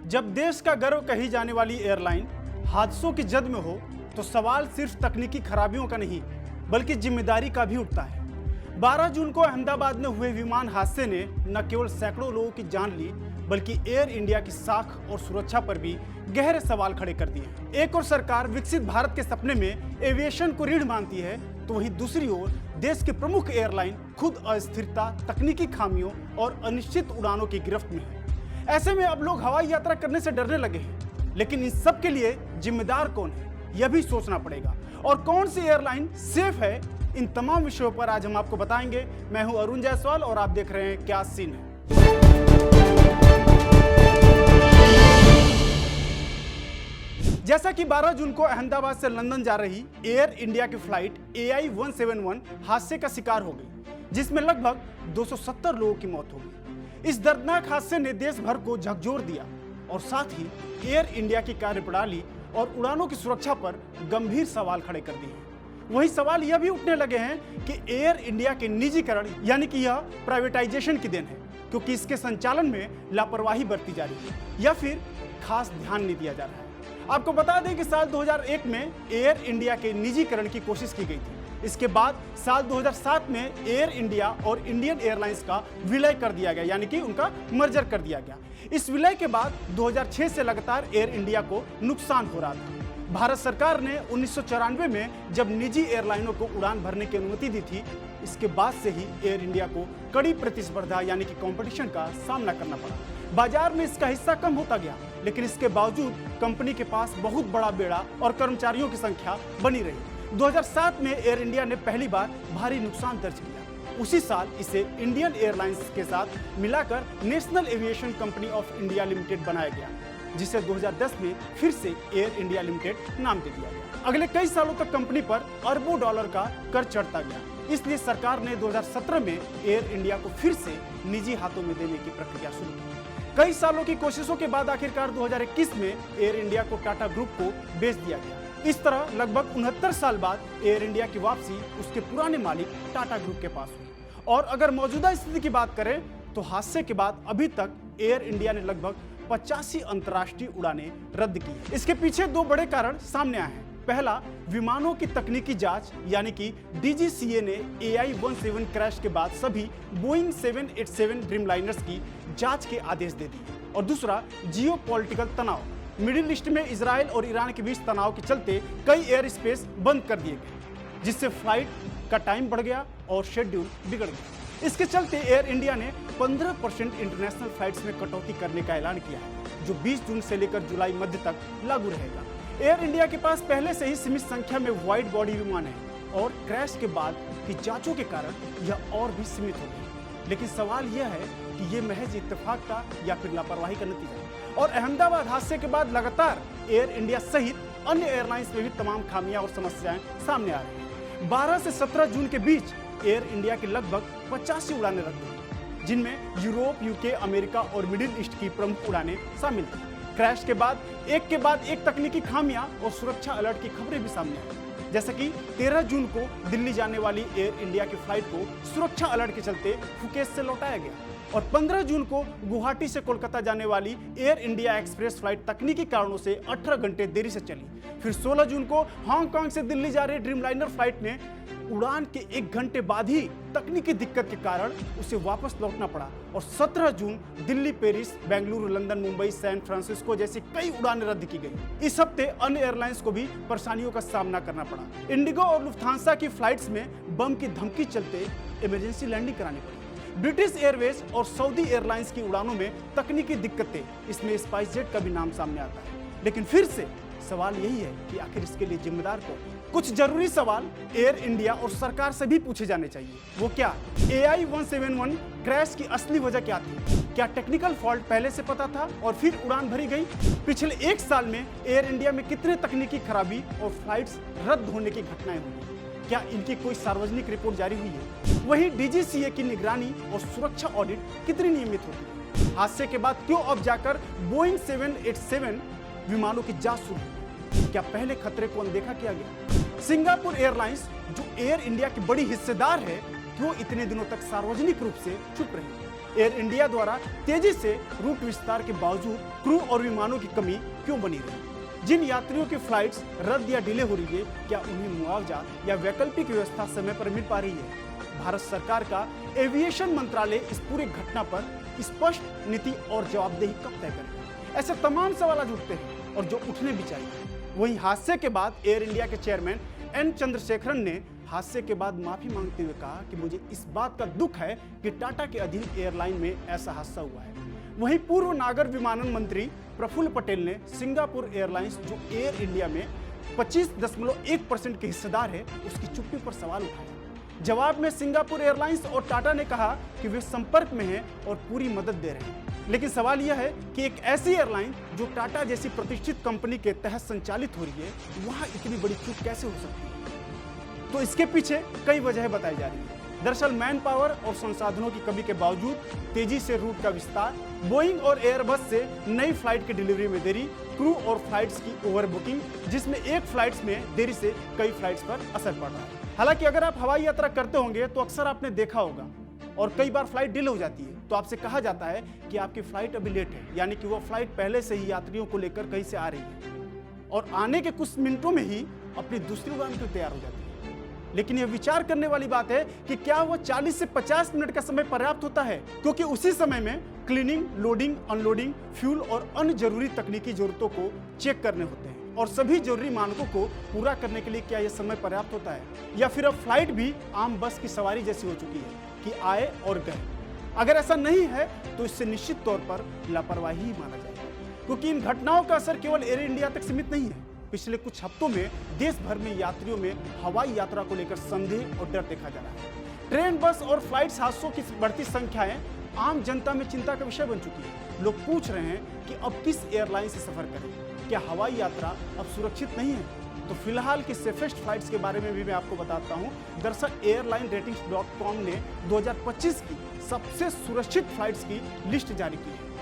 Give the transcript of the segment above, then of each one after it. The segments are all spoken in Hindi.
जब देश का गर्व कही जाने वाली एयरलाइन हादसों की जद में हो तो सवाल सिर्फ तकनीकी खराबियों का नहीं बल्कि जिम्मेदारी का भी उठता है। 12 जून को अहमदाबाद में हुए विमान हादसे ने न केवल सैकड़ों लोगों की जान ली बल्कि एयर इंडिया की साख और सुरक्षा पर भी गहरे सवाल खड़े कर दिए। एक और सरकार विकसित भारत के सपने में एविएशन को रीढ़ मानती है तो वहीं दूसरी ओर देश के प्रमुख एयरलाइन खुद अस्थिरता, तकनीकी खामियों और अनिश्चित उड़ानों की गिरफ्त में है। ऐसे में अब लोग हवाई यात्रा करने से डरने लगे हैं, लेकिन इन सब के लिए जिम्मेदार कौन है यह भी सोचना पड़ेगा और कौन सी एयरलाइन सेफ है। इन तमाम विषयों पर आज हम आपको बताएंगे। मैं हूं अरुण जायसवाल और आप देख रहे हैं क्या सीन है। जैसा कि 12 जून को अहमदाबाद से लंदन जा रही एयर इंडिया की फ्लाइट AI 171 हादसे का शिकार हो गई, जिसमें लगभग 270 लोगों की मौत हो गई। इस दर्दनाक हादसे ने देश भर को झकझोर दिया और साथ ही एयर इंडिया की कार्यप्रणाली और उड़ानों की सुरक्षा पर गंभीर सवाल खड़े कर दिए हैं। वही सवाल यह भी उठने लगे हैं कि एयर इंडिया के निजीकरण यानी कि यह प्राइवेटाइजेशन की देन है, क्योंकि इसके संचालन में लापरवाही बरती जा रही है या फिर खास ध्यान नहीं दिया जा रहा है। आपको बता दें कि साल 2001 में एयर इंडिया के निजीकरण की कोशिश की गई थी। इसके बाद साल 2007 में एयर इंडिया और इंडियन एयरलाइंस का विलय कर दिया गया, यानी कि उनका मर्जर कर दिया गया। इस विलय के बाद 2006 से लगातार एयर इंडिया को नुकसान हो रहा था। भारत सरकार ने 1994 में जब निजी एयरलाइनों को उड़ान भरने की अनुमति दी थी, इसके बाद से ही एयर इंडिया को कड़ी प्रतिस्पर्धा यानी कि कंपटीशन का सामना करना पड़ा। बाजार में इसका हिस्सा कम होता गया, लेकिन इसके बावजूद कंपनी के पास बहुत बड़ा बेड़ा और कर्मचारियों की संख्या बनी रही। 2007 में एयर इंडिया ने पहली बार भारी नुकसान दर्ज किया। उसी साल इसे इंडियन एयरलाइंस के साथ मिलाकर national aviation company of India limited बनाया गया, जिसे 2010 में फिर से एयर इंडिया लिमिटेड नाम दे दिया गया। अगले कई सालों तक कंपनी पर अरबों डॉलर का कर चढ़ता गया। इसलिए सरकार ने 2017 में एयर इंडिया को फिर से निजी हाथों में देने की प्रक्रिया शुरू की। कई सालों की कोशिशों के बाद आखिरकार 2021 में एयर इंडिया को टाटा ग्रुप को बेच दिया गया। इस तरह लगभग 69 साल बाद एयर इंडिया की वापसी उसके पुराने मालिक टाटा ग्रुप के पास हुई। और अगर मौजूदा स्थिति की बात करें तो हादसे के बाद अभी तक एयर इंडिया ने लगभग 85 अंतर्राष्ट्रीय उड़ानें रद्द की। इसके पीछे दो बड़े कारण सामने आए हैं। पहला, विमानों की तकनीकी जांच यानी कि DGCA ने AI 17 क्रैश के बाद सभी बोइंग 787 ड्रीमलाइनर्स की जांच के आदेश दे दिए। और दूसरा, जियोपॉलिटिकल तनाव। मिडिल ईस्ट में इजराइल और ईरान के बीच तनाव के चलते कई एयर स्पेस बंद कर दिए गए, जिससे फ्लाइट का टाइम बढ़ गया और शेड्यूल बिगड़ गया। इसके चलते एयर इंडिया ने 15% इंटरनेशनल फ्लाइट्स में कटौती करने का ऐलान किया है, जो 20 जून से लेकर जुलाई मध्य तक लागू रहेगा। एयर इंडिया के पास पहले से ही सीमित संख्या में वाइड बॉडी विमान है और क्रैश के बाद की जांचों के कारण यह और भी सीमित हो गई। लेकिन सवाल यह है कि यह महज इत्तेफाक था या फिर लापरवाही का नतीजा। और अहमदाबाद हादसे के बाद लगातार एयर इंडिया सहित अन्य एयरलाइंस में भी तमाम खामियां और समस्याएं सामने आ रही हैं। 12 से 17 जून के बीच एयर इंडिया की लगभग 85 उड़ानें रद्द हुई, जिनमें यूरोप, UK, अमेरिका और मिडिल ईस्ट की प्रमुख उड़ानें शामिल थी। क्रैश के बाद एक तकनीकी खामियां और सुरक्षा अलर्ट की खबरें भी सामने आई, जैसे कि 13 जून को दिल्ली जाने वाली एयर इंडिया की फ्लाइट को सुरक्षा अलर्ट के चलते फुकेत से लौटाया गया और 15 जून को गुवाहाटी से कोलकाता जाने वाली एयर इंडिया एक्सप्रेस फ्लाइट तकनीकी कारणों से 18 घंटे देरी से चली। फिर 16 जून को हांगकांग से दिल्ली जा रही ड्रीमलाइनर फ्लाइट ने उड़ान के 1 घंटे बाद ही तकनीकी दिक्कत के कारण उसे वापस लौटना पड़ा और 17 June Delhi, Paris, Bengaluru, London, Mumbai, San Francisco जैसी कई उड़ानें रद्द की गई। इस हफ्ते अन्य एयरलाइंस को भी परेशानियों का सामना करना पड़ा। इंडिगो और लुफ्थांसा की फ्लाइट्स में बम की धमकी चलते इमरजेंसी लैंडिंग करानी पड़ी। ब्रिटिश एयरवेज और सऊदी एयरलाइंस की उड़ानों में तकनीकी दिक्कतें, इसमें स्पाइसजेट का भी नाम सामने आता है। लेकिन फिर से सवाल यही है कि आखिर इसके लिए जिम्मेदार कौन? कुछ जरूरी सवाल एयर इंडिया और सरकार से भी पूछे जाने चाहिए। वो क्या? AI 171 क्रैश की असली वजह क्या थी? क्या टेक्निकल फॉल्ट पहले से पता था और फिर उड़ान भरी गई? पिछले 1 साल में एयर इंडिया में कितने तकनीकी खराबी और फ्लाइट्स रद्द होने की घटनाएं हुई? क्या इनकी कोई सार्वजनिक रिपोर्ट जारी हुई है? वहीं DGCA की निगरानी और सुरक्षा ऑडिट कितनी नियमित होती है? हादसे के बाद क्यों अब जाकर बोइंग 787 विमानों की जांच शुरू हुई? क्या पहले खतरे को अनदेखा किया गया? सिंगापुर एयरलाइंस, जो एयर इंडिया की बड़ी हिस्सेदार है, क्यों इतने दिनों तक सार्वजनिक रूप से चुप रही। एयर इंडिया द्वारा तेजी से रूट विस्तार के बावजूद क्रू और विमानों की कमी क्यों बनी रही। जिन यात्रियों की फ्लाइट्स रद्द या डिले हो रही है, क्या उन्हें मुआवजा या वैकल्पिक व्यवस्था समय पर मिल पा रही है। भारत सरकार का एविएशन मंत्रालय इस पूरी घटना पर स्पष्ट नीति और जवाबदेही कब तय करेगा। ऐसे तमाम सवाल उठते हैं और जो उठने भी चाहिए। वहीं हादसे के बाद एयर इंडिया के चेयरमैन एन चंद्रशेखरन ने हादसे के बाद माफी मांगते हुए कहा कि मुझे इस बात का दुख है कि टाटा के अधीन एयरलाइन में ऐसा हादसा हुआ है। वहीं पूर्व नागर विमानन मंत्री प्रफुल्ल पटेल ने सिंगापुर एयरलाइंस, जो एयर इंडिया में 25.1% के हिस्सेदार है, उसकी चुप्पी पर सवाल उठाया। जवाब में सिंगापुर एयरलाइंस और टाटा ने कहा कि वे संपर्क में हैं और पूरी मदद दे रहे हैं। लेकिन सवाल यह है कि एक ऐसी एयरलाइन जो टाटा जैसी प्रतिष्ठित कंपनी के तहत संचालित हो रही है, वहां इतनी बड़ी चूक कैसे हो सकती है। तो इसके पीछे कई वजह बताई जा रही है। दरअसल मैन पावर और संसाधनों की कमी के बावजूद तेजी से रूट का विस्तार, बोइंग और एयरबस से नई फ्लाइट की डिलीवरी में देरी, क्रू और फ्लाइट्स की ओवरबुकिंग, जिसमें एक फ्लाइट्स में देरी से कई फ्लाइट्स पर असर पड़ रहा है। हालांकि अगर आप हवाई यात्रा करते होंगे तो अक्सर आपने देखा होगा और कई बार फ्लाइट डिले हो जाती है तो आपसे कहा जाता है कि आपकी फ्लाइट अभी लेट है, यानी कि वो फ्लाइट पहले से ही यात्रियों को लेकर कहीं से आ रही है और आने के कुछ मिनटों में ही अपनी दूसरी उड़ान के तैयार हो जाती है। लेकिन यह विचार करने वाली बात है कि क्या वो 40 से 50 मिनट का समय पर्याप्त होता है, क्योंकि उसी समय में क्लीनिंग, लोडिंग, अनलोडिंग, फ्यूल और अन्य जरूरी तकनीकी जरूरतों को चेक करने होते हैं और सभी जरूरी मानकों को पूरा करने के लिए क्या यह समय पर्याप्त होता है, या फिर अब फ्लाइट भी आम बस की सवारी जैसी हो चुकी है कि आए और गए। अगर ऐसा नहीं है तो इससे निश्चित तौर पर लापरवाही ही माना जाएगा, क्योंकि इन घटनाओं का असर केवल एयर इंडिया तक सीमित नहीं है। पिछले कुछ हफ्तों में देश भर में यात्रियों में हवाई यात्रा को लेकर संदेह और डर देखा जा रहा है। ट्रेन, बस और फ्लाइट हादसों की बढ़ती संख्याएं आम जनता में चिंता का विषय बन चुकी है। लोग पूछ रहे हैं कि अब किस एयरलाइन से सफर करें, क्या हवाई यात्रा अब सुरक्षित नहीं है। तो फिलहाल की सेफेस्ट फ्लाइट्स के बारे में भी मैं आपको बताता हूं। दरअसल airlineratings.com ने 2025 की सबसे सुरक्षित फ्लाइट्स की लिस्ट जारी की है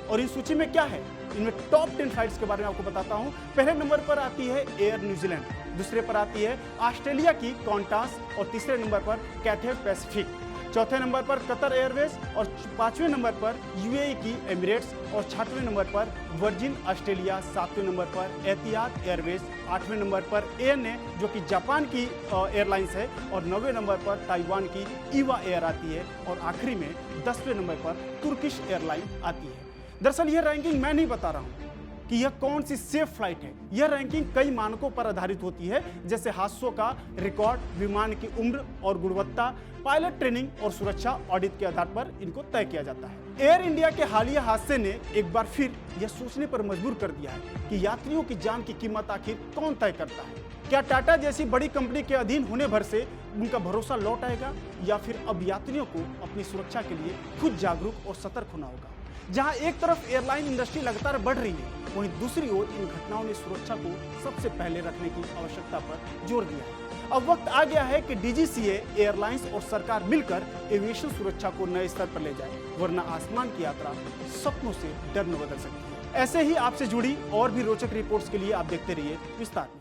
और इस सूची में क्या है, इनमें टॉप 10 फ्लाइट्स के बारे में आपको बताता हूं। पहले नंबर पर आती है एयर न्यूजीलैंड, दूसरे पर आती है ऑस्ट्रेलिया की क्वांटास और तीसरे नंबर पर कैथे पैसिफिक, चौथे नंबर पर कतर एयरवेज और पांचवें नंबर पर यूएई की एमिरेट्स और छठवें नंबर पर वर्जिन ऑस्ट्रेलिया, सातवें नंबर पर एतिहाद एयरवेज, आठवें नंबर पर एएनए जो कि जापान की एयरलाइंस है और 9वें नंबर पर ताइवान की ईवा एयर आती है और आखिरी में 10वें नंबर पर तुर्किश एयरलाइन आती है। दरअसल यह रैंकिंग मैं नहीं बता रहा हूँ कि यह कौन सी सेफ फ्लाइट है। यह रैंकिंग कई मानकों पर आधारित होती है, जैसे हादसों का रिकॉर्ड, विमान की उम्र और गुणवत्ता, पायलट ट्रेनिंग और सुरक्षा ऑडिट के आधार पर इनको तय किया जाता है। एयर इंडिया के हालिया हादसे ने एक बार फिर यह सोचने पर मजबूर कर दिया है कि यात्रियों की जान की कीमत आखिर कौन तय करता है। क्या टाटा जैसी बड़ी कंपनी के अधीन होने भर से उनका भरोसा लौट आएगा, या फिर अब यात्रियों को अपनी सुरक्षा के लिए खुद जागरूक और सतर्क होना होगा। जहां एक तरफ एयरलाइन इंडस्ट्री लगातार बढ़ रही है, वहीं दूसरी ओर इन घटनाओं ने सुरक्षा को सबसे पहले रखने की आवश्यकता पर जोर दिया है। अब वक्त आ गया है कि डीजीसीए, एयरलाइंस और सरकार मिलकर एविएशन सुरक्षा को नए स्तर पर ले जाए, वरना आसमान की यात्रा सपनों से डर में बदल सकती है। ऐसे ही आपसे जुड़ी और भी रोचक रिपोर्ट्स के लिए आप देखते रहिए विस्तार।